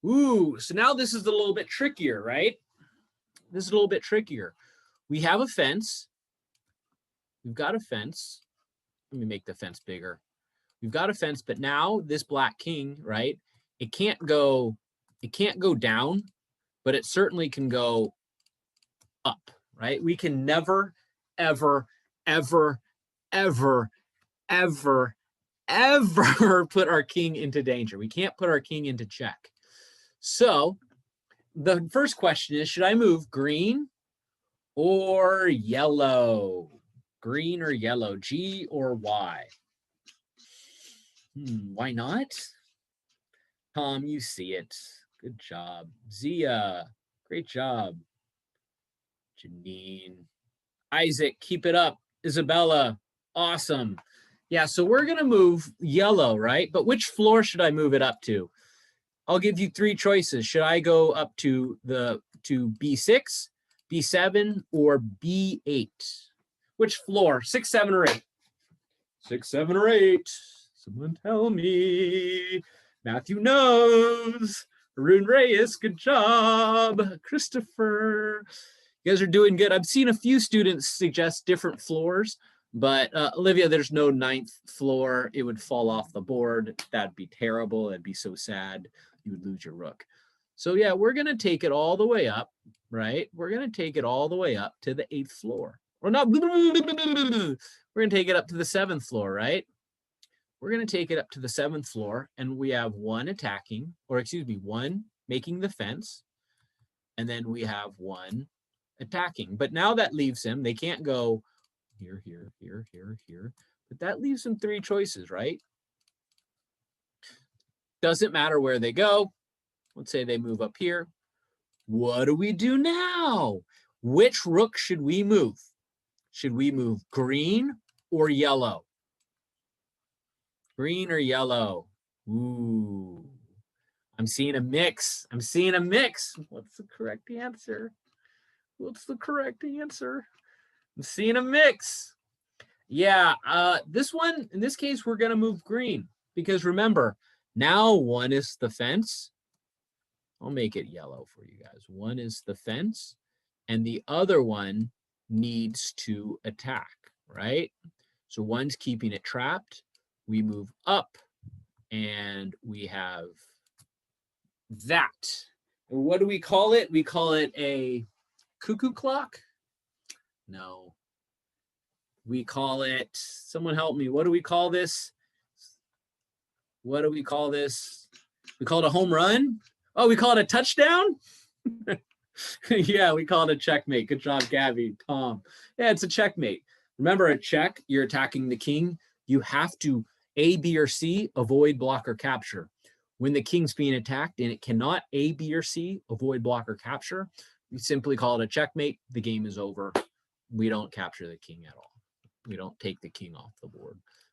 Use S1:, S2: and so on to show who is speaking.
S1: Ooh, so now this is a little bit trickier, right? This is a little bit trickier. We have a fence. We've got a fence. Let me make the fence bigger. We've got a fence, but now this black king, right? It can't go down, but it certainly can go up, right? We can never, ever, ever, ever, ever, ever put our king into danger. We can't put our king into check. So the first question is, should I move green or yellow? Green or yellow, G or Y? Why not? Tom, you see it. Good job. Zia, great job. Janine. Isaac, keep it up. Isabella, awesome. Yeah, so we're going to move yellow, right? But which floor should I move it up to? I'll give you three choices. Should I go up to B6, B7, or B8? Which floor? 6, 7, or 8? 6, 7, or 8. Someone tell me. Matthew knows. Arun Reyes, good job. Christopher, you guys are doing good. I've seen a few students suggest different floors, but Olivia, there's no 9th floor. It would fall off the board. That'd be terrible. That'd be so sad. You would lose your rook. So yeah, we're going to take it all the way up, right? We're going to take it all the way up to the 8th floor. Or not, we're going to take it up to the 7th floor, right? We're going to take it up to the 7th floor, and we have one attacking, or excuse me, one making the fence, and then we have one attacking. But now that leaves him, they can't go here, here, here, here, here, but that leaves him 3 choices, right? Doesn't matter where they go. Let's say they move up here. What do we do now? Which rook should we move? Should we move green or yellow? Green or yellow? Ooh, I'm seeing a mix. I'm seeing a mix. What's the correct answer? What's the correct answer? I'm seeing a mix. Yeah, this one, in this case, we're going to move green because remember, now one is the fence. I'll make it yellow for you guys. One is the fence, and the other one needs to attack, right? So one's keeping it trapped. We move up, and we have that. And what do we call it? We call it a cuckoo clock? No. We call it, someone help me, what do we call this? What do we call this? We call it a home run? Oh, we call it a touchdown? Yeah, we call it a checkmate. Good job, Gabby, Tom. Yeah, it's a checkmate. Remember, a check, you're attacking the king. You have to A, B, or C, avoid, block, or capture. When the king's being attacked and it cannot A, B, or C, avoid, block, or capture, we simply call it a checkmate. The game is over. We don't capture the king at all. We don't take the king off the board.